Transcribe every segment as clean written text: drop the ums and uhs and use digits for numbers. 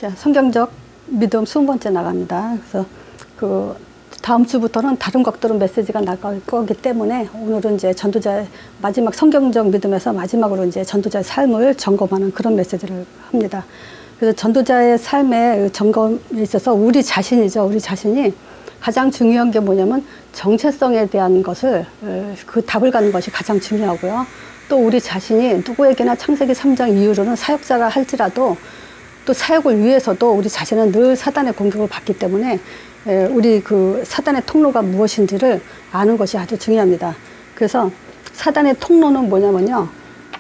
자, 성경적 믿음 20번째 나갑니다. 그래서 그 다음 주부터는 다른 것들은 메시지가 나갈 거기 때문에 오늘은 이제 전도자의 마지막 성경적 믿음에서 마지막으로 이제 전도자의 삶을 점검하는 그런 메시지를 합니다. 그래서 전도자의 삶의 점검에 있어서 우리 자신이죠. 우리 자신이 가장 중요한 게 뭐냐면 정체성에 대한 것을 그 답을 갖는 것이 가장 중요하고요. 또 우리 자신이 누구에게나 창세기 3장 이후로는 사역자라 할지라도 또 사역을 위해서도 우리 자신은 늘 사단의 공격을 받기 때문에 우리 그 사단의 통로가 무엇인지를 아는 것이 아주 중요합니다. 그래서 사단의 통로는 뭐냐면요.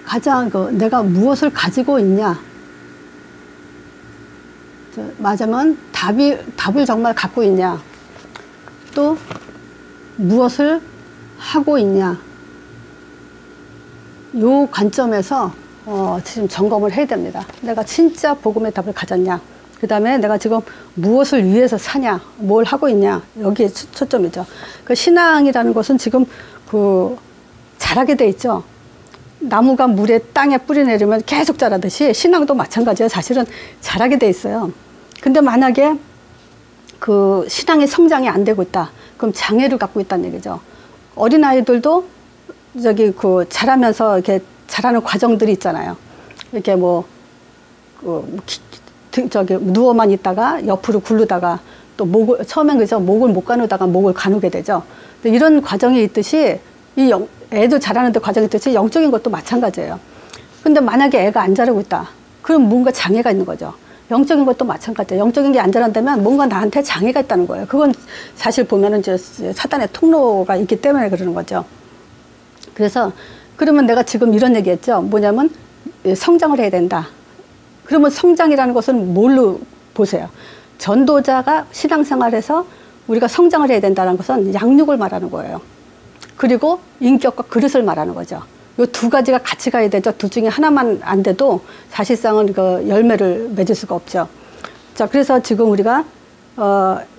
가장 내가 무엇을 가지고 있냐. 맞으면 답을 정말 갖고 있냐. 또 무엇을 하고 있냐. 요 관점에서 지금 점검을 해야 됩니다. 내가 진짜 복음의 답을 가졌냐. 그 다음에 내가 지금 무엇을 위해서 사냐, 뭘 하고 있냐, 여기에 초점이죠. 그 신앙이라는 것은 지금 자라게 돼 있죠. 나무가 물에 땅에 뿌리 내리면 계속 자라듯이 신앙도 마찬가지예요. 사실은 자라게 돼 있어요. 근데 만약에 그 신앙의 성장이 안 되고 있다. 그럼 장애를 갖고 있다는 얘기죠. 어린아이들도 자라면서 이렇게 자라는 과정들이 있잖아요. 이렇게 누워만 있다가 옆으로 굴르다가 또 처음엔 그죠. 목을 못 가누다가 목을 가누게 되죠. 근데 이런 과정이 있듯이 애도 자라는데 과정이 있듯이 영적인 것도 마찬가지예요. 근데 만약에 애가 안 자라고 있다. 그럼 뭔가 장애가 있는 거죠. 영적인 것도 마찬가지예요. 영적인 게 안 자란다면 뭔가 나한테 장애가 있다는 거예요. 그건 사실 보면은 이제 사단의 통로가 있기 때문에 그러는 거죠. 그래서 그러면 내가 지금 이런 얘기했죠. 뭐냐면 성장을 해야 된다. 그러면 성장이라는 것은 뭘로 보세요? 전도자가 신앙생활에서 우리가 성장을 해야 된다는 것은 양육을 말하는 거예요. 그리고 인격과 그릇을 말하는 거죠. 이 두 가지가 같이 가야 되죠. 둘 중에 하나만 안 돼도 사실상은 그 열매를 맺을 수가 없죠. 자, 그래서 지금 우리가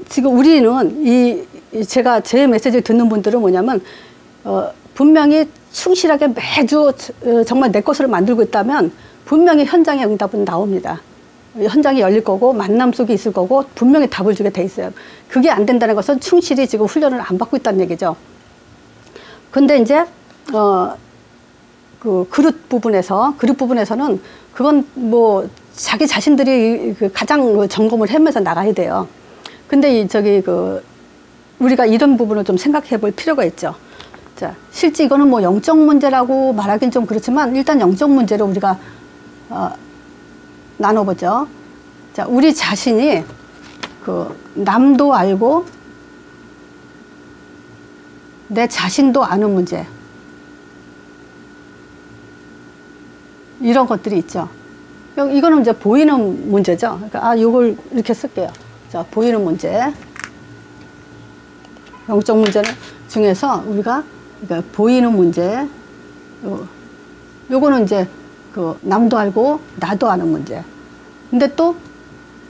지금 우리는 제가 제 메시지를 듣는 분들은 뭐냐면 분명히 충실하게 매주 정말 내 것으로 만들고 있다면 분명히 현장의 응답은 나옵니다. 현장이 열릴 거고 만남 속에 있을 거고 분명히 답을 주게 돼 있어요. 그게 안 된다는 것은 충실히 지금 훈련을 안 받고 있다는 얘기죠. 근데 이제 그 그릇 부분에서는 그건 뭐 자기 자신들이 가장 점검을 하면서 나가야 돼요. 근데 우리가 이런 부분을 좀 생각해 볼 필요가 있죠. 자, 실제 이거는 뭐 영적 문제라고 말하기는 좀 그렇지만 일단 영적 문제를 우리가 나눠보죠. 자, 우리 자신이 남도 알고 내 자신도 아는 문제. 이런 것들이 있죠. 이거는 이제 보이는 문제죠. 그러니까 이걸 이렇게 쓸게요. 자, 보이는 문제. 영적 문제는 중에서 우리가 그러니까 보이는 문제. 요거는 이제 남도 알고 나도 아는 문제. 근데 또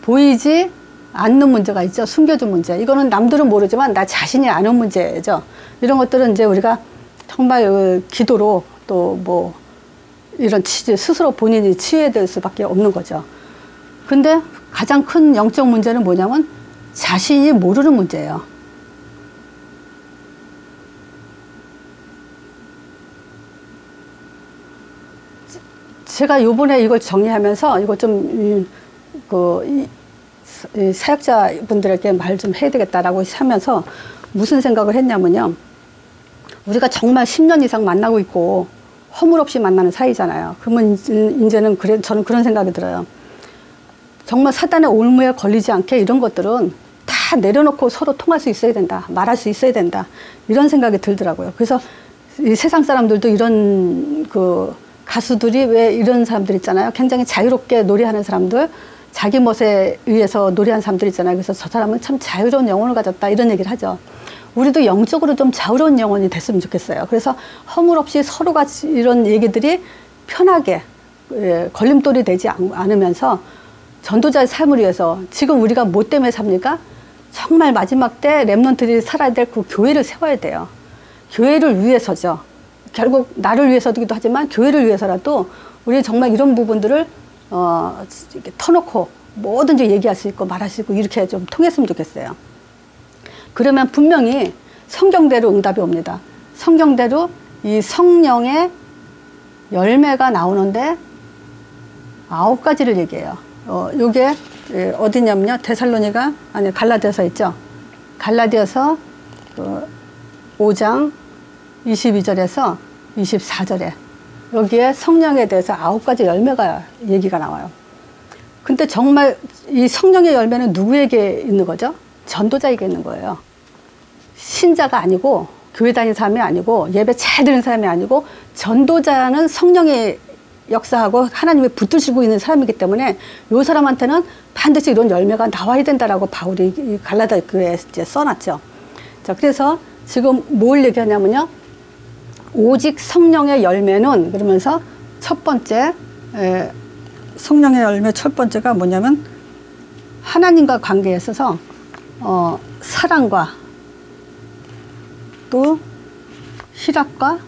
보이지 않는 문제가 있죠. 숨겨진 문제. 이거는 남들은 모르지만 나 자신이 아는 문제죠. 이런 것들은 이제 우리가 정말 기도로 또 뭐 이런 스스로 본인이 치유해야 될 수밖에 없는 거죠. 근데 가장 큰 영적 문제는 뭐냐면 자신이 모르는 문제예요. 제가 요번에 이걸 정리하면서 이거 좀 사역자분들에게 말 좀 해야 되겠다라고 하면서 무슨 생각을 했냐면요. 우리가 정말 10년 이상 만나고 있고 허물없이 만나는 사이잖아요. 그러면 이제는 저는 그런 생각이 들어요. 정말 사단의 올무에 걸리지 않게 이런 것들은 다 내려놓고 서로 통할 수 있어야 된다. 말할 수 있어야 된다. 이런 생각이 들더라고요. 그래서 이 세상 사람들도 이런 가수들이 왜 이런 사람들 있잖아요. 굉장히 자유롭게 노래하는 사람들, 자기 멋에 의해서 노래하는 사람들 있잖아요. 그래서 저 사람은 참 자유로운 영혼을 가졌다. 이런 얘기를 하죠. 우리도 영적으로 좀 자유로운 영혼이 됐으면 좋겠어요. 그래서 허물 없이 서로가 이런 얘기들이 편하게 걸림돌이 되지 않으면서 전도자의 삶을 위해서 지금 우리가 뭐 때문에 삽니까? 정말 마지막 때 렘넌트들이 살아야 될 그 교회를 세워야 돼요. 교회를 위해서죠. 결국 나를 위해서기도 하지만 교회를 위해서라도 우리 정말 이런 부분들을 이렇게 터놓고 뭐든지 얘기할 수 있고 말할 수 있고 이렇게 좀 통했으면 좋겠어요. 그러면 분명히 성경대로 응답이 옵니다. 성경대로 이 성령의 열매가 나오는데 9가지를 얘기해요. 요게 어디냐면요. 데살로니가 아니 갈라디아서 있죠. 갈라디아서 5장 22절에서 24절에 여기에 성령에 대해서 9가지 열매가 얘기가 나와요. 근데 정말 이 성령의 열매는 누구에게 있는 거죠? 전도자에게 있는 거예요. 신자가 아니고 교회 다니는 사람이 아니고 예배 잘 드리는 사람이 아니고 전도자는 성령의 역사하고 하나님이 붙드시고 있는 사람이기 때문에 이 사람한테는 반드시 이런 열매가 나와야 된다라고 바울이 갈라디아 교회에 이제 써놨죠. 자, 그래서 지금 뭘 얘기하냐면요. 오직 성령의 열매는 그러면서 첫 번째 성령의 열매 첫 번째가 뭐냐면 하나님과 관계에 있어서 사랑과 또 희락과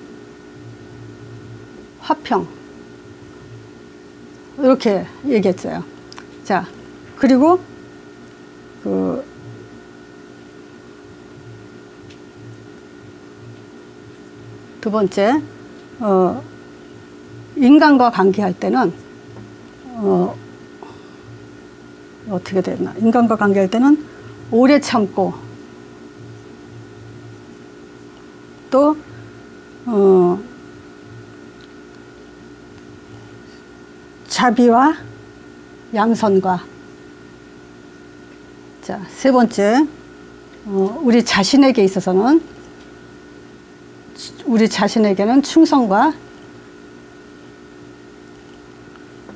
화평 이렇게 얘기했어요. 자, 그리고 두 번째 인간과 관계할 때는 어떻게 되나? 인간과 관계할 때는 오래 참고 또 자비와 양선과 자, 세 번째 우리 자신에게 있어서는 우리 자신에게는 충성과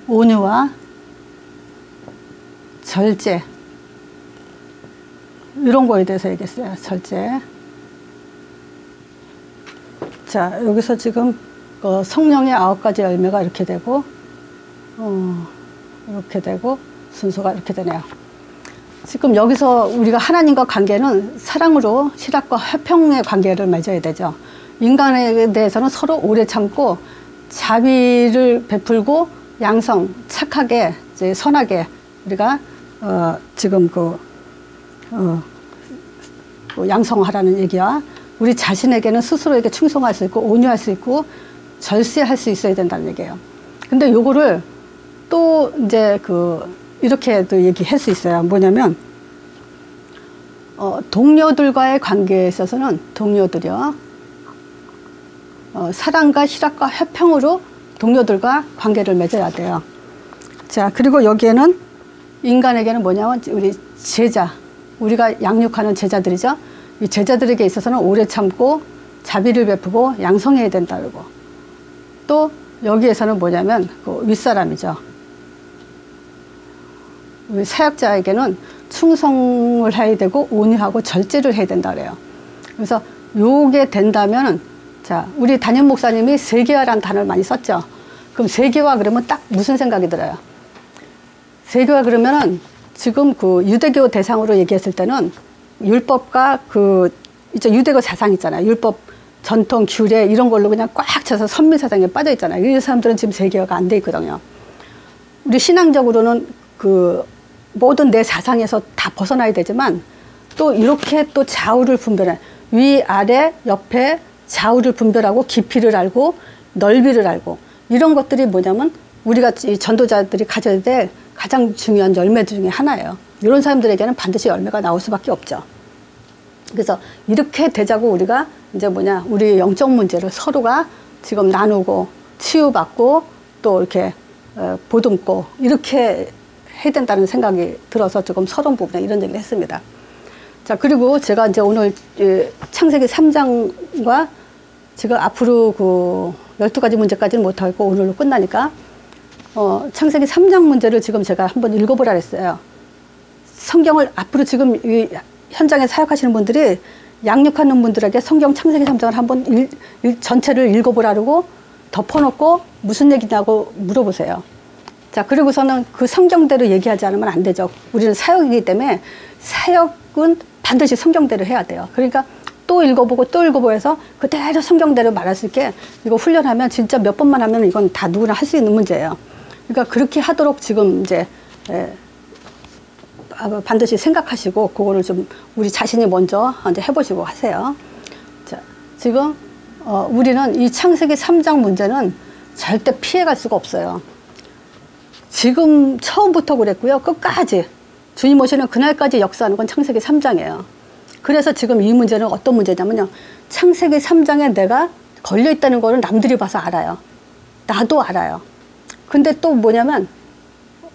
온유와 절제 이런 거에 대해서 얘기했어요. 절제. 자, 여기서 지금 성령의 9가지 열매가 이렇게 되고 이렇게 되고 순서가 이렇게 되네요. 지금 여기서 우리가 하나님과 관계는 사랑으로 희락과 화평의 관계를 맺어야 되죠. 인간에 대해서는 서로 오래 참고 자비를 베풀고 양성, 착하게, 이제 선하게 우리가 지금 양성하라는 얘기와 우리 자신에게는 스스로에게 충성할 수 있고 온유할 수 있고 절제할 수 있어야 된다는 얘기예요. 근데 요거를 또 이제 이렇게도 얘기할 수 있어요. 뭐냐면 동료들과의 관계에 있어서는 동료들이요 사랑과 희락과 화평으로 동료들과 관계를 맺어야 돼요. 자, 그리고 여기에는 인간에게는 뭐냐면 우리 제자, 우리가 양육하는 제자들이죠. 이 제자들에게 있어서는 오래 참고 자비를 베푸고 양성해야 된다 그러고 또 여기에서는 뭐냐면 윗사람이죠. 우리 사역자에게는 충성을 해야 되고 온유하고 절제를 해야 된다 그래요. 그래서 요게 된다면 자, 우리 담임 목사님이 세계화라는 단어를 많이 썼죠. 그럼 세계화 그러면 딱 무슨 생각이 들어요? 세계화 그러면은 지금 유대교 대상으로 얘기했을 때는 율법과 이제 유대교 사상 있잖아요. 율법, 전통, 규례 이런 걸로 그냥 꽉 차서 선미 사상에 빠져 있잖아요. 이 사람들은 지금 세계화가 안 돼 있거든요. 우리 신앙적으로는 모든 내 사상에서 다 벗어나야 되지만 또 이렇게 또 좌우를 분별해. 위, 아래, 옆에 좌우를 분별하고 깊이를 알고 넓이를 알고 이런 것들이 뭐냐면 우리가 이 전도자들이 가져야 될 가장 중요한 열매 중에 하나예요. 이런 사람들에게는 반드시 열매가 나올 수밖에 없죠. 그래서 이렇게 되자고 우리가 이제 우리 영적 문제를 서로가 지금 나누고 치유받고 또 이렇게 보듬고 이렇게 해야 된다는 생각이 들어서 조금 서론 부분에 이런 얘기를 했습니다. 자, 그리고 제가 이제 오늘 창세기 3장과 지금 앞으로 12가지 문제까지는 못하고 오늘로 끝나니까 창세기 3장 문제를 지금 제가 한번 읽어보라 했어요. 성경을 앞으로 지금 이 현장에 사역하시는 분들이 양육하는 분들에게 성경 창세기 3장을 한번 전체를 읽어보라고 덮어놓고 무슨 얘기냐고 물어보세요. 자, 그리고서는 그 성경대로 얘기하지 않으면 안 되죠. 우리는 사역이기 때문에 사역은 반드시 성경대로 해야 돼요. 그러니까 또 읽어보고 또 읽어보고 해서 그대로 성경대로 말할 수 있게 이거 훈련하면 진짜 몇 번만 하면 이건 다 누구나 할 수 있는 문제예요. 그러니까 그렇게 하도록 지금 이제 반드시 생각하시고 그거를 좀 우리 자신이 먼저 이제 해보시고 하세요. 자, 지금 우리는 이 창세기 3장 문제는 절대 피해갈 수가 없어요. 지금 처음부터 그랬고요. 끝까지 주님 오시는 그날까지 역사하는 건 창세기 3장이에요. 그래서 지금 이 문제는 어떤 문제냐면요. 창세기 3장에 내가 걸려있다는 거를 남들이 봐서 알아요. 나도 알아요. 근데 또 뭐냐면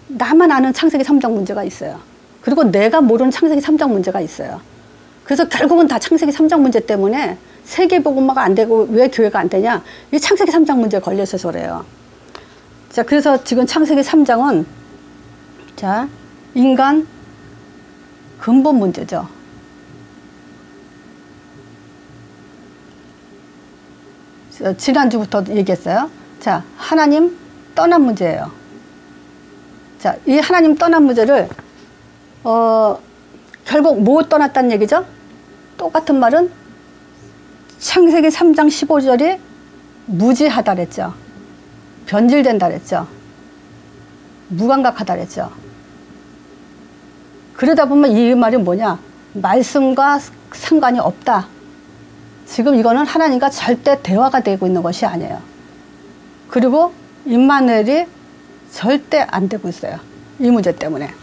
나만 아는 창세기 3장 문제가 있어요. 그리고 내가 모르는 창세기 3장 문제가 있어요. 그래서 결국은 다 창세기 3장 문제 때문에 세계복음화가 안 되고 왜 교회가 안 되냐? 이 창세기 3장 문제에 걸려 있어서 그래요. 자, 그래서 지금 창세기 3장은 자, 인간 근본 문제죠. 지난주부터 얘기했어요. 자, 하나님 떠난 문제예요. 자, 이 하나님 떠난 문제를 결국 뭐 떠났다는 얘기죠? 똑같은 말은 창세기 3장 15절이 무지하다 그랬죠. 변질된다 그랬죠. 무감각하다 그랬죠. 그러다 보면 이 말이 뭐냐? 말씀과 상관이 없다. 지금 이거는 하나님과 절대 대화가 되고 있는 것이 아니에요. 그리고 임마누엘이 절대 안 되고 있어요. 이 문제 때문에.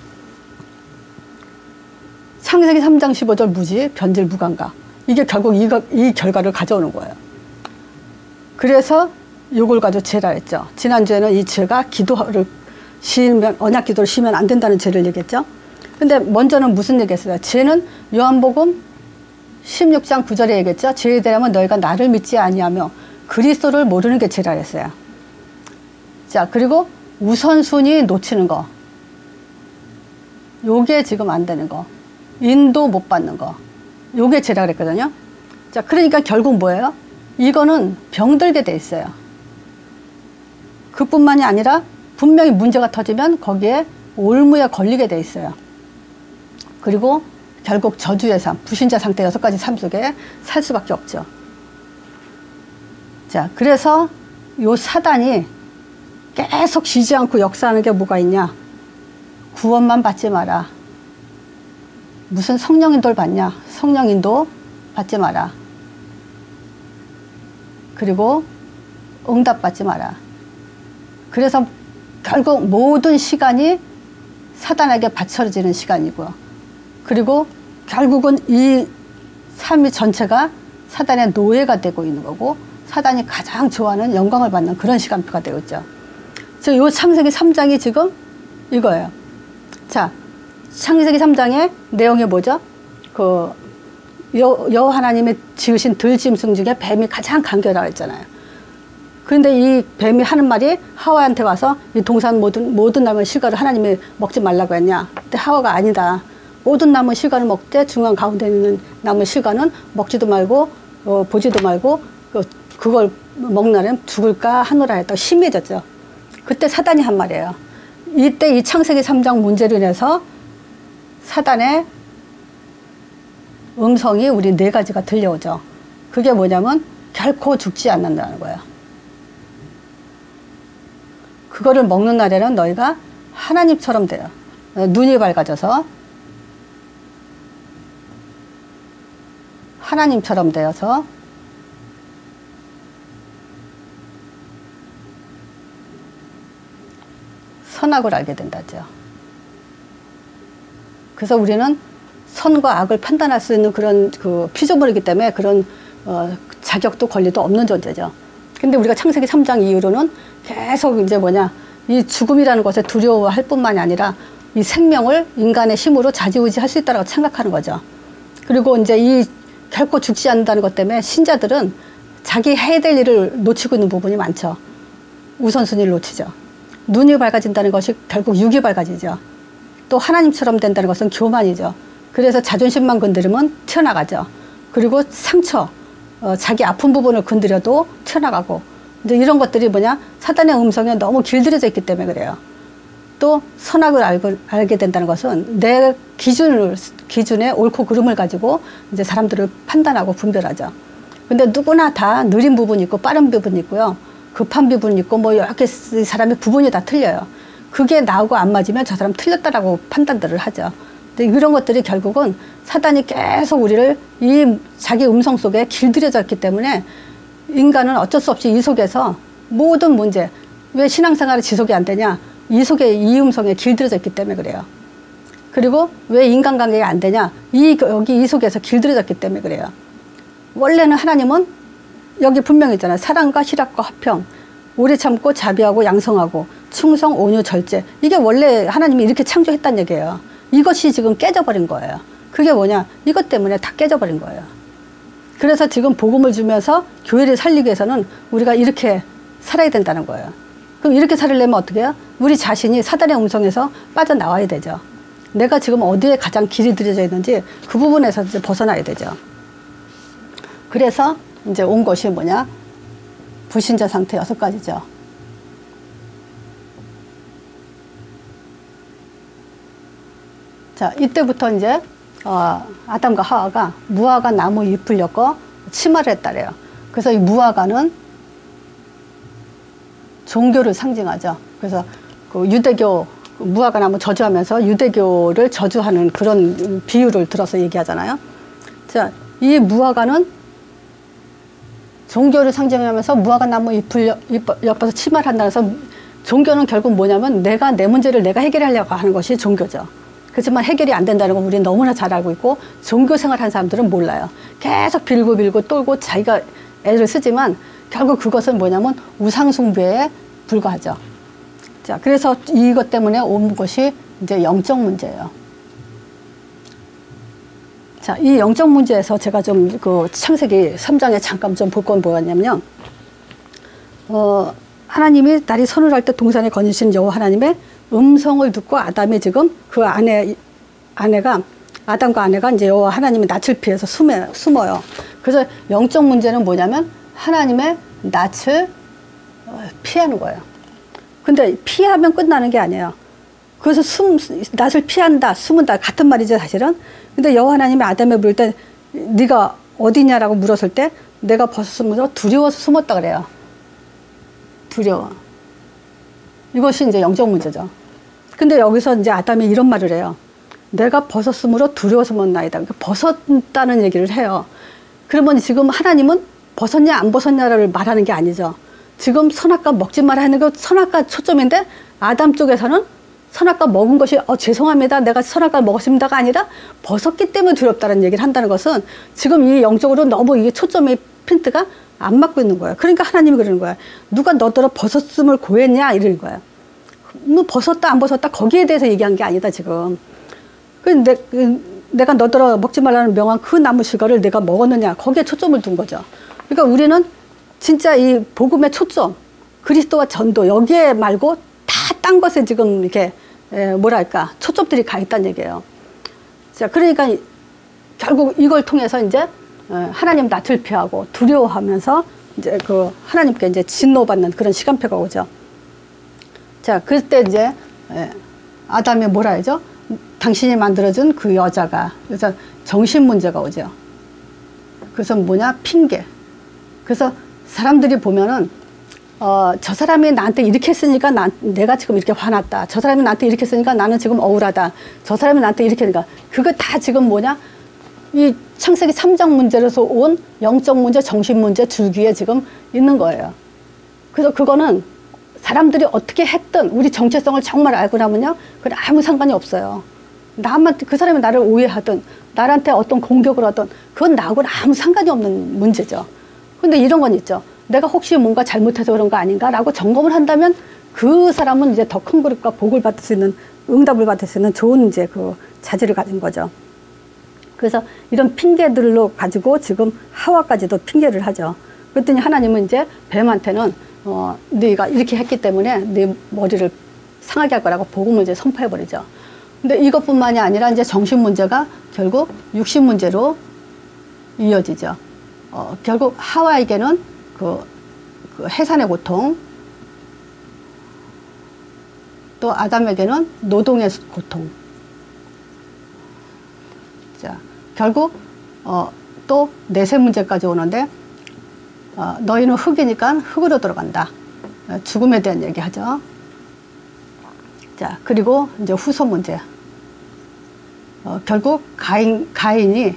창세기 3장 15절 무지, 변질, 무감각. 이게 결국 이 결과를 가져오는 거예요. 그래서 이걸 가지고 죄라 했죠. 지난주에는 이 죄가 기도를 쉬면, 언약 기도를 쉬면 안 된다는 죄를 얘기했죠. 근데 먼저는 무슨 얘기했어요? 죄는 요한복음 16장 9절에 얘기했죠. 죄에 대하면 너희가 나를 믿지 아니하며 그리스도를 모르는 게 죄라 했어요. 자, 그리고 우선순위 놓치는 거. 요게 지금 안 되는 거. 인도 못 받는 거. 요게 죄라 그랬거든요. 자, 그러니까 결국 뭐예요? 이거는 병들게 돼 있어요. 그뿐만이 아니라 분명히 문제가 터지면 거기에 올무에 걸리게 돼 있어요. 그리고 결국 저주의 삶, 불신자 상태 6가지 삶 속에 살 수밖에 없죠. 자, 그래서 요 사단이 계속 쉬지 않고 역사하는 게 뭐가 있냐? 구원만 받지 마라. 무슨 성령인도를 받냐? 성령인도 받지 마라. 그리고 응답 받지 마라. 그래서 결국 모든 시간이 사단에게 바쳐지는 시간이고요. 그리고 결국은 이 삶이 전체가 사단의 노예가 되고 있는 거고 사단이 가장 좋아하는 영광을 받는 그런 시간표가 되고 있죠. 그래서 요 창세기 3장이 지금 이거예요. 자, 창세기 3장의 내용이 뭐죠? 여호와 하나님의 지으신 들짐승 중에 뱀이 가장 간결하다고 했잖아요. 그런데 이 뱀이 하는 말이 하와한테 와서 이 동산 모든 나무 실과를 하나님이 먹지 말라고 했냐? 근데 하와가 아니다. 모든 나무 실과를 먹되 중앙 가운데 있는 나무 실과는 먹지도 말고 보지도 말고 그걸 먹는 날엔 죽을까 하노라 했다고 심해졌죠. 그때 사단이 한 말이에요. 이때 이 창세기 3장 문제로 인해서 사단의 음성이 우리 4가지가 들려오죠. 그게 뭐냐면 결코 죽지 않는다는 거예요. 그거를 먹는 날에는 너희가 하나님처럼 돼요. 눈이 밝아져서 하나님처럼 되어서 선악을 알게 된다죠. 그래서 우리는 선과 악을 판단할 수 있는 그런 피조물이기 때문에 그런 자격도 권리도 없는 존재죠. 근데 우리가 창세기 3장 이후로는 계속 이제 이 죽음이라는 것에 두려워할 뿐만이 아니라 이 생명을 인간의 힘으로 좌지우지할 수 있다고 생각하는 거죠. 그리고 이제 이 결코 죽지 않는다는 것 때문에 신자들은 자기 해야 될 일을 놓치고 있는 부분이 많죠. 우선순위를 놓치죠. 눈이 밝아진다는 것이 결국 육이 밝아지죠. 또 하나님처럼 된다는 것은 교만이죠. 그래서 자존심만 건드리면 튀어나가죠. 그리고 상처, 자기 아픈 부분을 건드려도 튀어나가고 이제 이런 것들이 사단의 음성에 너무 길들여져 있기 때문에 그래요. 또 선악을 알게 된다는 것은 내 기준에 옳고 그름을 가지고 이제 사람들을 판단하고 분별하죠. 근데 누구나 다 느린 부분이 있고 빠른 부분이 있고요. 급한 부분이 있고 이렇게 사람의 부분이 다 틀려요. 그게 나하고 안 맞으면 저 사람 틀렸다라고 판단들을 하죠. 근데 이런 것들이 결국은 사단이 계속 우리를 이 자기 음성 속에 길들여졌기 때문에 인간은 어쩔 수 없이 이 속에서 모든 문제, 왜 신앙생활이 지속이 안 되냐? 이 속에 이 음성에 길들여져 있기 때문에 그래요. 그리고 왜 인간관계가 안 되냐? 여기 이 속에서 길들여졌기 때문에 그래요. 원래는 하나님은 여기 분명히 있잖아요. 사랑과 희락과 화평, 오래 참고 자비하고 양성하고 충성, 온유, 절제. 이게 원래 하나님이 이렇게 창조했다는 얘기예요. 이것이 지금 깨져버린 거예요. 그게 뭐냐? 이것 때문에 다 깨져버린 거예요. 그래서 지금 복음을 주면서 교회를 살리기 위해서는 우리가 이렇게 살아야 된다는 거예요. 그럼 이렇게 살려면 어떻게 해요? 우리 자신이 사단의 음성에서 빠져나와야 되죠. 내가 지금 어디에 가장 길이 들여져 있는지 그 부분에서 이제 벗어나야 되죠. 그래서 이제 온 것이 뭐냐? 불신자 상태 6가지죠. 자, 이때부터 이제 아담과 하와가 무화과 나무 잎을 엮어 치마를 했다래요. 그래서 이 무화과는 종교를 상징하죠. 그래서 그 유대교 무화과 나무 저주하면서 유대교를 저주하는 그런 비유를 들어서 얘기하잖아요. 자, 이 무화과는 종교를 상징하면서 무화과 나무 잎을 엮어서 치마를 한다 해서 종교는 결국 뭐냐면 내가 내 문제를 내가 해결하려고 하는 것이 종교죠. 그렇지만 해결이 안 된다는 건 우리는 너무나 잘 알고 있고 종교 생활하는 사람들은 몰라요. 계속 빌고 똘고 자기가 애를 쓰지만 결국 그것은 뭐냐면 우상숭배에 불과하죠. 자, 그래서 이것 때문에 온 것이 이제 영적 문제예요. 자, 이 영적 문제에서 제가 좀 그 창세기 3장에 잠깐 좀 볼 건 뭐였냐면요. 하나님이 날이 서늘할 때 동산에 거니신 여호와 하나님의 음성을 듣고 아담이 지금 그 아내가 아담과 아내가 이제 여호와 하나님의 낯을 피해서 숨어요. 그래서 영적 문제는 뭐냐면 하나님의 낯을 피하는 거예요. 근데 피하면 끝나는 게 아니에요. 그래서 낯을 피한다, 숨은다 같은 말이죠, 사실은. 근데 여호와 하나님이 아담에 부를 때 네가 어디냐라고 물었을 때 내가 벗었으므로 두려워서 숨었다 그래요. 두려워. 이것이 이제 영적 문제죠. 근데 여기서 이제 아담이 이런 말을 해요. 내가 벗었으므로 두려워서 숨었나이다. 그러니까 벗었다는 얘기를 해요. 그러면 지금 하나님은 벗었냐 안 벗었냐를 말하는 게 아니죠. 지금 선악과 먹지 마라 하는 거 선악과 초점인데 아담 쪽에서는 선악과 먹은 것이 죄송합니다. 내가 선악과 먹었습니다가 아니라 벗었기 때문에 두렵다는 얘기를 한다는 것은 지금 이 영적으로 너무 이게 초점이 핀트가 안 맞고 있는 거예요. 그러니까 하나님이 그러는 거예요. 누가 너더러 벗었음을 고했냐 이러는 거예요. 뭐 벗었다 안 벗었다 거기에 대해서 얘기한 게 아니다 지금. 내가 너더러 먹지 말라는 명한 그 나무 실과를 내가 먹었느냐 거기에 초점을 둔 거죠. 그러니까 우리는 진짜 이 복음의 초점 그리스도와 전도 여기에 말고 다 딴 것에 지금 이렇게 뭐랄까 초점들이 가 있다는 얘기예요. 자, 그러니까 결국 이걸 통해서 이제 하나님 낯을 피하고 두려워하면서 이제 그 하나님께 이제 진노받는 그런 시간표가 오죠. 자, 그때 이제 아담이 뭐라 하죠? 당신이 만들어준 그 여자가 그래서 정신 문제가 오죠. 그래서 뭐냐 핑계. 그래서 사람들이 보면은 저 사람이 나한테 이렇게 했으니까 내가 지금 이렇게 화났다. 저 사람이 나한테 이렇게 했으니까 나는 지금 억울하다. 저 사람이 나한테 이렇게 하니까 그거 다 지금 뭐냐 이 창세기 3장 문제로서 온 영적 문제, 정신 문제 줄기에 지금 있는 거예요. 그래서 그거는 사람들이 어떻게 했든 우리 정체성을 정말 알고 나면요, 그건 아무 상관이 없어요. 그 사람이 나를 오해하든 나한테 어떤 공격을 하든 그건 나하고는 아무 상관이 없는 문제죠. 근데 이런 건 있죠. 내가 혹시 뭔가 잘못해서 그런 거 아닌가라고 점검을 한다면 그 사람은 이제 더 큰 그릇과 복을 받을 수 있는 응답을 받을 수 있는 좋은 이제 그 자질을 가진 거죠. 그래서 이런 핑계들로 가지고 지금 하와까지도 핑계를 하죠. 그랬더니 하나님은 이제 뱀한테는 네가 이렇게 했기 때문에 네 머리를 상하게 할 거라고 복음을 이제 선포해버리죠. 근데 이것뿐만이 아니라 이제 정신 문제가 결국 육신 문제로 이어지죠. 결국 하와에게는 그 해산의 고통, 또 아담에게는 노동의 고통. 자, 결국 또 내세 문제까지 오는데 너희는 흙이니까 흙으로 들어간다. 죽음에 대한 얘기하죠. 자, 그리고 이제 후손 문제. 결국 가인이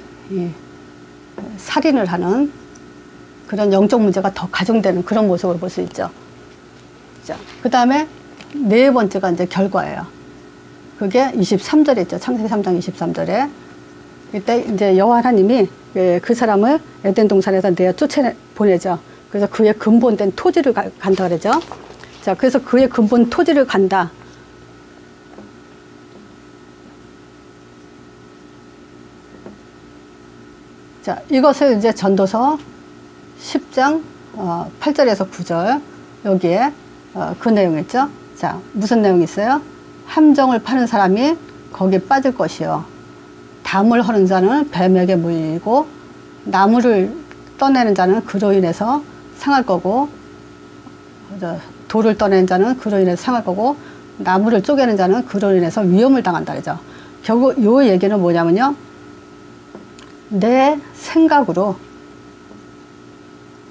살인을 하는 그런 영적 문제가 더 가중되는 그런 모습을 볼 수 있죠. 자, 그 다음에 네 번째가 이제 결과예요. 그게 23절에 있죠. 창세기 3장 23절에. 이때 이제 여호와 하나님이 그 사람을 에덴 동산에서 내어 쫓아보내죠. 그래서 그의 근본된 토지를 간다 그러죠. 자, 그래서 그의 근본 토지를 간다. 자, 이것을 이제 전도서 10장 8절에서 9절 여기에 그 내용이 있죠. 자, 무슨 내용이 있어요? 함정을 파는 사람이 거기에 빠질 것이요. 담을 허는 자는 뱀에게 물리고 나무를 떠내는 자는 그로 인해서 상할 거고 돌을 떠내는 자는 그로 인해서 상할 거고 나무를 쪼개는 자는 그로 인해서 위험을 당한다 그러죠. 결국 요 얘기는 뭐냐면요. 내 생각으로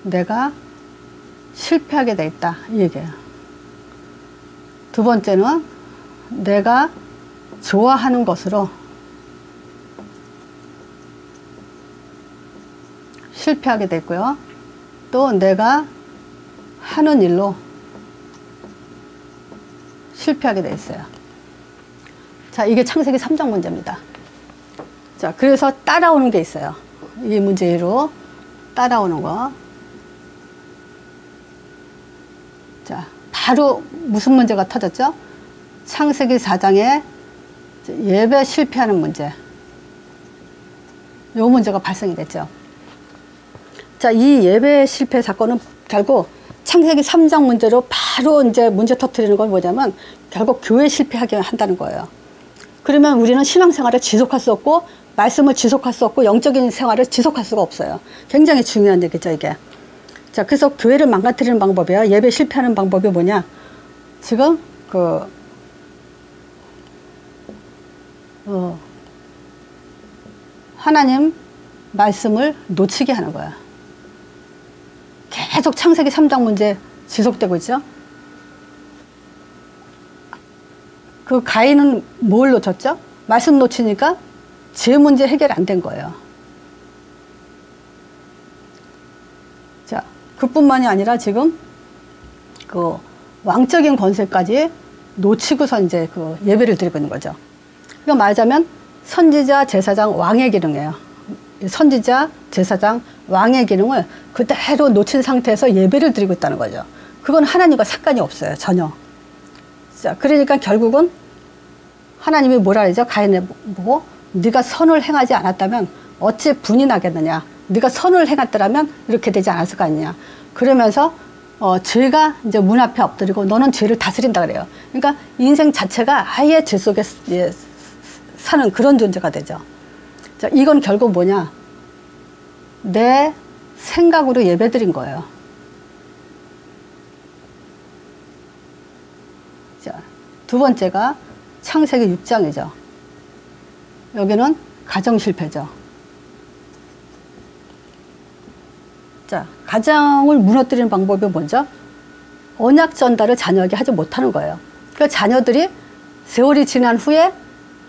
내가 실패하게 돼 있다 이 얘기예요. 두 번째는 내가 좋아하는 것으로 실패하게 돼 있고요. 또 내가 하는 일로 실패하게 돼 있어요. 자, 이게 창세기 3장 문제입니다. 자, 그래서 따라오는 게 있어요. 이 문제로 따라오는 거. 자, 바로 무슨 문제가 터졌죠? 창세기 4장에 예배 실패하는 문제. 요 문제가 발생이 됐죠. 자, 이 예배 실패 사건은 결국 창세기 3장 문제로 바로 이제 문제 터뜨리는 건 뭐냐면 결국 교회 실패하게 한다는 거예요. 그러면 우리는 신앙생활을 지속할 수 없고 말씀을 지속할 수 없고 영적인 생활을 지속할 수가 없어요. 굉장히 중요한 얘기죠, 이게. 자, 그래서 교회를 망가뜨리는 방법이야. 예배 실패하는 방법이 뭐냐? 지금 하나님 말씀을 놓치게 하는 거야. 계속 창세기 3장 문제 지속되고 있죠. 그 가인은 뭘 놓쳤죠? 말씀 놓치니까 제 문제 해결 안 된 거예요. 자, 그뿐만이 아니라 지금 그 왕적인 권세까지 놓치고서 이제 그 예배를 드리고 있는 거죠. 그러니까 말하자면 선지자, 제사장, 왕의 기능이에요. 선지자, 제사장, 왕의 기능을 그대로 놓친 상태에서 예배를 드리고 있다는 거죠. 그건 하나님과 상관이 없어요, 전혀. 자, 그러니까 결국은 하나님이 뭐라 그러죠? 가인에 보고 네가 선을 행하지 않았다면 어찌 분이 나겠느냐. 네가 선을 행했더라면 이렇게 되지 않았을 거 아니냐. 그러면서 죄가 이제 문 앞에 엎드리고 너는 죄를 다스린다 그래요. 그러니까 인생 자체가 아예 죄 속에 사는 그런 존재가 되죠. 자, 이건 결국 뭐냐? 내 생각으로 예배드린 거예요. 자, 두 번째가 창세기 6장이죠. 여기는 가정 실패죠. 자, 가정을 무너뜨리는 방법이 먼저 언약 전달을 자녀에게 하지 못하는 거예요. 그러니까 자녀들이 세월이 지난 후에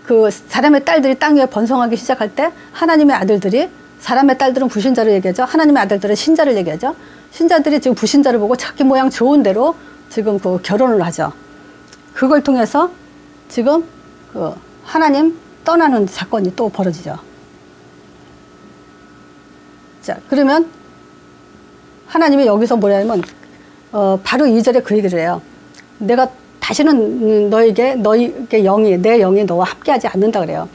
그 사람의 딸들이 땅 위에 번성하기 시작할 때 하나님의 아들들이 사람의 딸들은 불신자를 얘기하죠. 하나님의 아들들은 신자를 얘기하죠. 신자들이 지금 불신자를 보고 자기 모양 좋은 대로 지금 그 결혼을 하죠. 그걸 통해서 지금 그 하나님 떠나는 사건이 또 벌어지죠. 자, 그러면 하나님이 여기서 뭐냐면 바로 2절에 그 얘기를 해요. 내가 다시는 너의 영이, 내 영이 너와 함께하지 않는다 그래요.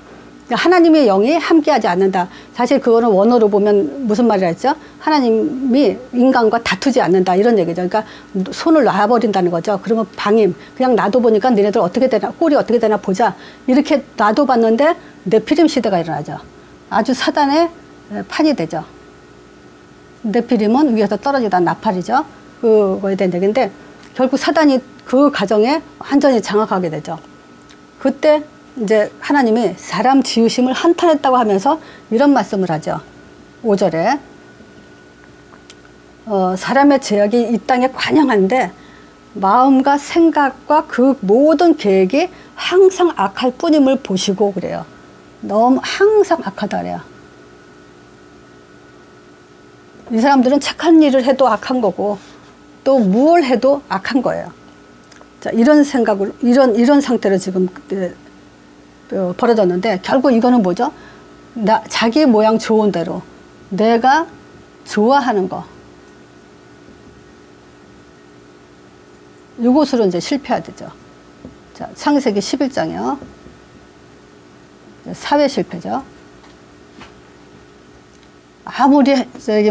하나님의 영이 함께하지 않는다. 사실 그거는 원어로 보면 무슨 말이라 했죠? 하나님이 인간과 다투지 않는다 이런 얘기죠. 그러니까 손을 놔버린다는 거죠. 그러면 방임, 그냥 놔둬보니까 너네들 어떻게 되나, 꼴이 어떻게 되나 보자. 이렇게 놔둬봤는데 네피림 시대가 일어나죠. 아주 사단의 판이 되죠. 네피림은 위에서 떨어지다 나팔이죠. 그거에 대한 얘기인데 결국 사단이 그 가정에 완전히 장악하게 되죠. 그때 이제 하나님이 사람 지으심을 한탄했다고 하면서 이런 말씀을 하죠. 5절에 사람의 죄악이 이 땅에 관영한데 마음과 생각과 그 모든 계획이 항상 악할 뿐임을 보시고 그래요. 너무 항상 악하다 그래요. 이 사람들은 착한 일을 해도 악한 거고 또 무엇을 해도 악한 거예요. 자, 이런 생각으로 이런 상태로 지금 벌어졌는데 결국 이거는 뭐죠? 자기 모양 좋은 대로 내가 좋아하는 거 이것으로 이제 실패해야 되죠. 자, 창세기 11장이요. 사회 실패죠. 아무리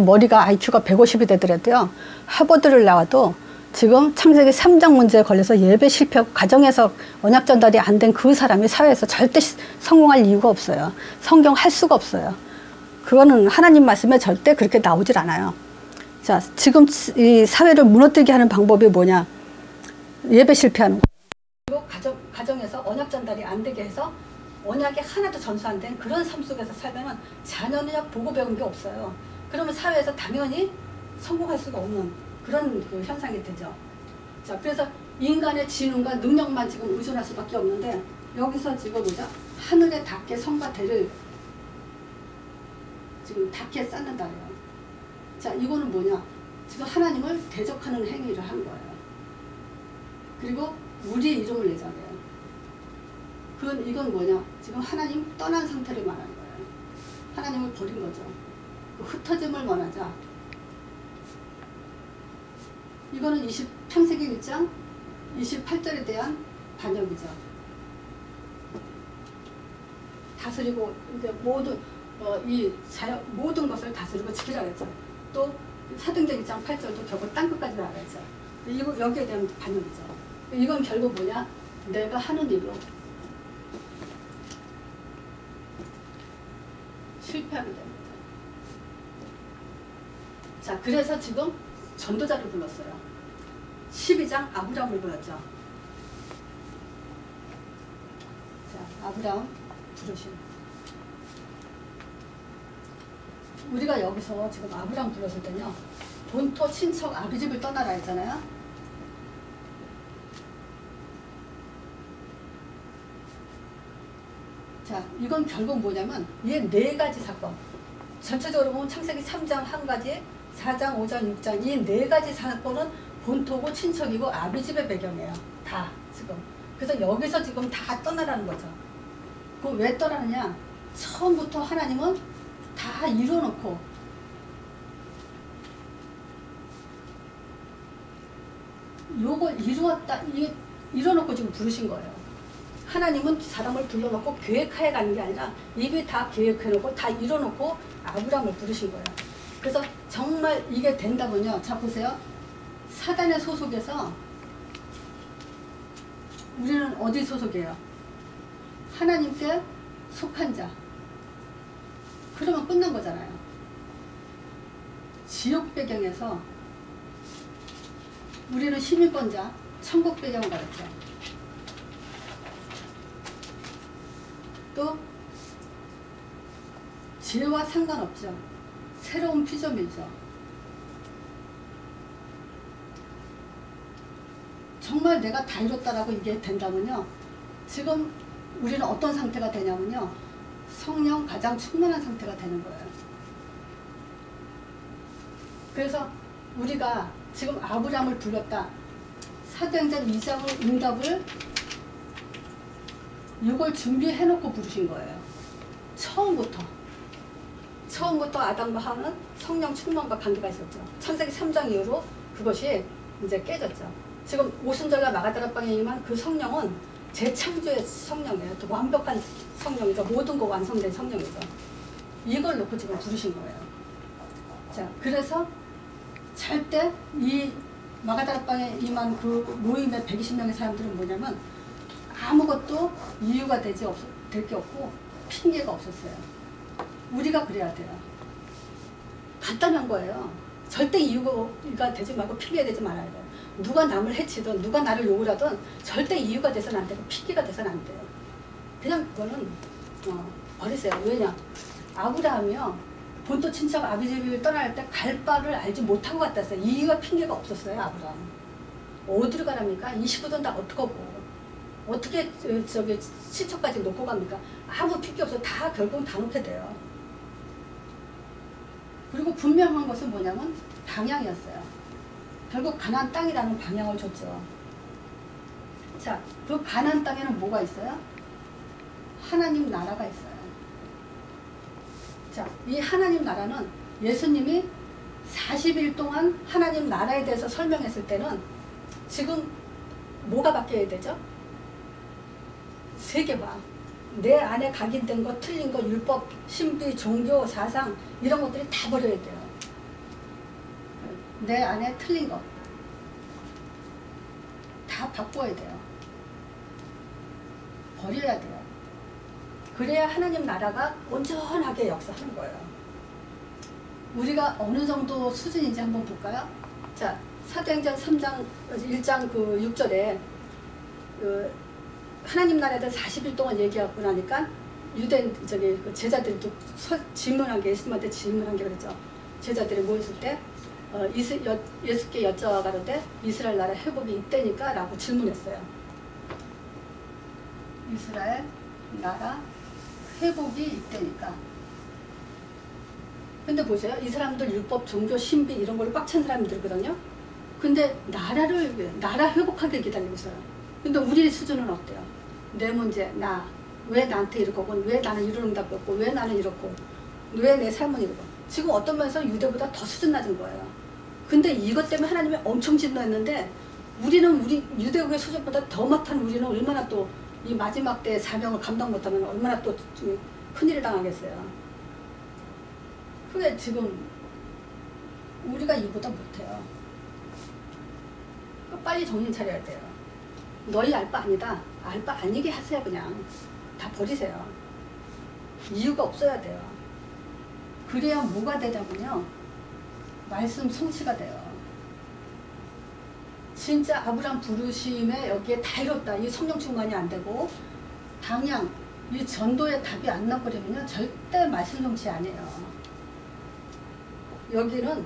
머리가 IQ가 150이 되더라도요. 하버드를 나와도 지금 창세기 3장 문제에 걸려서 예배 실패하고 가정에서 언약 전달이 안 된 그 사람이 사회에서 절대 성공할 이유가 없어요. 성경할 수가 없어요. 그거는 하나님 말씀에 절대 그렇게 나오질 않아요. 자, 지금 이 사회를 무너뜨리게 하는 방법이 뭐냐? 예배 실패하는 거. 그리고 가정에서 언약 전달이 안 되게 해서 언약이 하나도 전수 안 된 그런 삶 속에서 살면은 자녀는 보고 배운 게 없어요. 그러면 사회에서 당연히 성공할 수가 없는 그런 그 현상이 되죠. 자, 그래서 인간의 지능과 능력만 지금 의존할 수밖에 없는데 여기서 지금 뭐죠? 하늘에 닿게 성과 대를 지금 닿게 쌓는다래요. 자, 이거는 뭐냐? 지금 하나님을 대적하는 행위를 한 거예요. 그리고 우리의 이름을 내자래요. 이건 뭐냐? 지금 하나님 떠난 상태를 말하는 거예요. 하나님을 버린 거죠. 흩어짐을 원하자. 이거는 창세기 1장 28절에 대한 반역이죠. 다스리고 이제 모든 것을 다스리고 지키라 그랬죠. 또 사도행전 1장 8절도 결국 땅끝까지 나라 그랬죠. 이거 여기에 대한 반역이죠. 이건 결국 뭐냐? 내가 하는 일로 실패하게 됩니다. 자, 그래서 지금 전도자를 불렀어요. 12장 아브라함을 불렀죠. 자, 아브라함 부르심. 우리가 여기서 지금 아브라함 불렀을 때는요. 본토 친척 아비집을 떠나라 했잖아요. 자, 이건 결국 뭐냐면 이 네 가지 사건. 전체적으로 보면 창세기 3장 한 가지, 4장, 5장, 6장 이 네 가지 사건은 본토고 친척이고 아비집의 배경이에요. 다 지금. 그래서 여기서 지금 다 떠나라는 거죠. 그 왜 떠나느냐? 처음부터 하나님은 다 이뤄놓고 요걸 이뤄놓고 지금 부르신 거예요. 하나님은 사람을 불러놓고 계획하에 가는 게 아니라 이미 다 계획해놓고 다 이뤄놓고 아브라함을 부르신 거예요. 그래서 정말 이게 된다면요. 자, 보세요. 사단의 소속에서 우리는 어디 소속이에요? 하나님께 속한 자. 그러면 끝난 거잖아요. 지옥 배경에서 우리는 시민권자, 천국 배경을 가르쳐. 또 죄와 상관없죠. 새로운 피조물이죠. 정말 내가 다 이뤘다라고 이게 된다면요. 지금 우리는 어떤 상태가 되냐면요. 성령 가장 충만한 상태가 되는 거예요. 그래서 우리가 지금 아브라함을 불렀다. 사도행전 2장의 응답을 이걸 준비해놓고 부르신 거예요. 처음부터 아담과 하와는 성령 충만과 관계가 있었죠. 창세기 3장 이후로 그것이 이제 깨졌죠. 지금 오순절날 마가다락방에 임한 그 성령은 재창조의 성령이에요. 또 완벽한 성령이죠. 모든 거 완성된 성령이죠. 이걸 놓고 지금 부르신 거예요. 자, 그래서 절대 이 마가다락방에 임한 그 모임의 120명의 사람들은 뭐냐면 아무것도 이유가 될 게 없고 핑계가 없었어요. 우리가 그래야 돼요. 간단한 거예요. 절대 이유가 되지 말고 핑계 되지 말아야 돼요. 누가 남을 해치든 누가 나를 욕을 하든 절대 이유가 돼서는 안 되고 핑계가 돼서는 안 돼요. 그냥 그거는 버리세요. 왜냐? 아브라함이요. 본토 친척 아비집을 떠날 때 갈 바를 알지 못한 것 같았어요. 이유가 핑계가 없었어요. 아브라함. 어디로 가랍니까? 이 식구들은 다 어떡하고. 어떻게 저기 시초까지 놓고 갑니까? 아무 핏기 없어. 다 결국 다 놓게 돼요. 그리고 분명한 것은 뭐냐면 방향이었어요. 결국 가나안 땅이라는 방향을 줬죠. 자, 그 가나안 땅에는 뭐가 있어요? 하나님 나라가 있어요. 자, 이 하나님 나라는 예수님이 40일 동안 하나님 나라에 대해서 설명했을 때는 지금 뭐가 바뀌어야 되죠? 세계화. 내 안에 각인된 거, 틀린 거, 율법, 신비, 종교, 사상 이런 것들이 다 버려야 돼요. 내 안에 틀린 거 다 바꿔야 돼요. 버려야 돼요. 그래야 하나님 나라가 온전하게 역사하는 거예요. 우리가 어느 정도 수준인지 한번 볼까요? 자, 사도행전 3장 1장 그 6절에 그 하나님 나라에 대해서 40일 동안 얘기하고 나니까 유대인 저기 그 제자들이 또 질문한 게 예수님한테 질문한 게 그랬죠. 제자들이 모였을 때 예수께 여쭤가는데 이스라엘 나라 회복이 있다니까 라고 질문했어요. 이스라엘 나라 회복이 있다니까. 근데 보세요. 이 사람들 율법, 종교, 신비 이런 걸로 꽉 찬 사람들이거든요. 근데 나라 회복하길 기다리고 있어요. 근데 우리 수준은 어때요? 내 문제, 왜 나한테 이렇고, 왜 나는 이런 응답이 없고, 왜 나는 이렇고, 왜 내 삶은 이렇고. 지금 어떤 면에서 유대보다 더 수준 낮은 거예요. 근데 이것 때문에 하나님이 엄청 진노했는데 우리 유대국의 수준보다 더 못한 우리는 얼마나 또 이 마지막 때 사명을 감당 못하면 얼마나 또 큰일을 당하겠어요. 그게 지금 우리가 이보다 못해요. 빨리 정신 차려야 돼요. 너희 알 바 아니다. 알 바 아니게 하세요. 그냥 다 버리세요. 이유가 없어야 돼요. 그래야 뭐가 되냐면요, 말씀 성취가 돼요. 진짜 아브라함 부르심에 여기에 다 이뤘다. 이 성령 충만이 안 되고 방향, 이 전도의 답이 안 나버리면요 절대 말씀 성취 아니에요. 여기는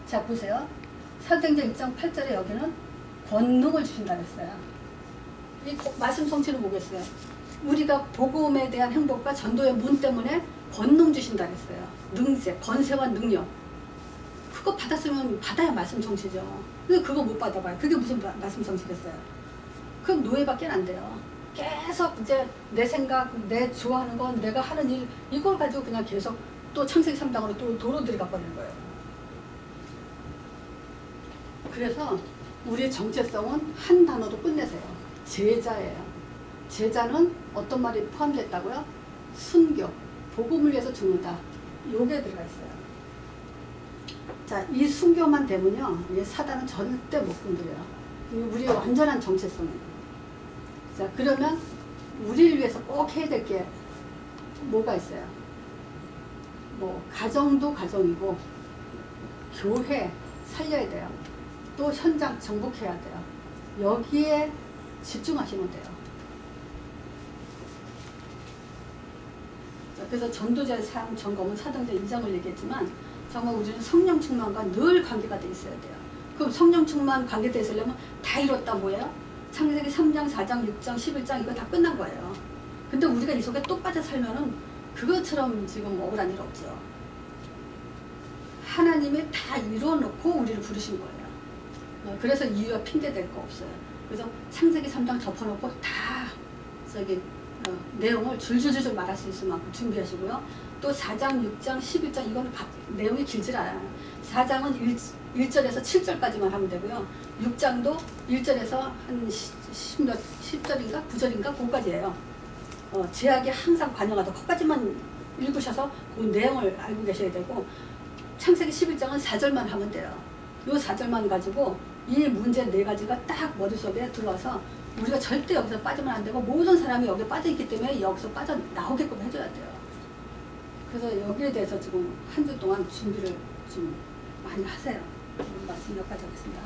자 보세요. 사도행전 1장 8절에 여기는 권능을 주신다 그랬어요. 이 말씀 성취는 뭐겠어요? 우리가 복음에 대한 행복과 전도의 문 때문에 권능 주신다 그랬어요. 능세, 권세와 능력. 그거 받았으면 받아야 말씀 성취죠. 근데 그거 못 받아봐요. 그게 무슨 말씀 성취겠어요? 그럼 노예밖에 안 돼요. 계속 이제 내 생각, 내 좋아하는 건, 내가 하는 일, 이걸 가지고 그냥 계속 또 창세기 3장으로 또 도로 들이가버리는 거예요. 그래서 우리의 정체성은 한 단어로 끝내세요. 제자예요. 제자는 어떤 말이 포함됐다고요? 순교, 복음을 위해서 죽는다. 요게 들어가 있어요. 자, 이 순교만 되면요, 사단은 절대 못 건드려요. 우리의 완전한 정체성이에요. 자, 그러면 우리를 위해서 꼭 해야 될 게 뭐가 있어요? 뭐 가정도 가정이고 교회 살려야 돼요. 또 현장 정복해야 돼요. 여기에 집중하시면 돼요. 자, 그래서 전도자의 삶 점검은 사도행전 2장을 얘기했지만 정말 우리는 성령 충만과 늘 관계가 돼 있어야 돼요. 그럼 성령 충만 관계돼 있으려면 다 이뤘다 뭐예요? 창세기 3장, 4장, 6장, 11장 이거 다 끝난 거예요. 근데 우리가 이 속에 똑 빠져 살면은 그것처럼 지금 억울한 일 없죠. 하나님이 다 이뤄놓고 우리를 부르신 거예요. 그래서 이유와 핑계 될 거 없어요. 그래서 창세기 3장 덮어놓고 다 내용을 줄줄줄 말할 수 있을 만큼 준비하시고요. 또 4장, 6장, 11장 이건 내용이 길질 않아요. 4장은 1절에서 7절까지만 하면 되고요. 6장도 1절에서 한 10절인가 9절인가 그거까지예요. 제약이 항상 반영하다 거기까지만 읽으셔서 그 내용을 알고 계셔야 되고, 창세기 11장은 4절만 하면 돼요. 요 4절만 가지고 이 문제 4가지가 딱 머릿속에 들어와서 우리가 절대 여기서 빠지면 안 되고 모든 사람이 여기에 빠져있기 때문에 여기서 빠져나오게끔 해줘야 돼요. 그래서 여기에 대해서 지금 한 주 동안 준비를 좀 많이 하세요. 말씀 몇 가지 하겠습니다.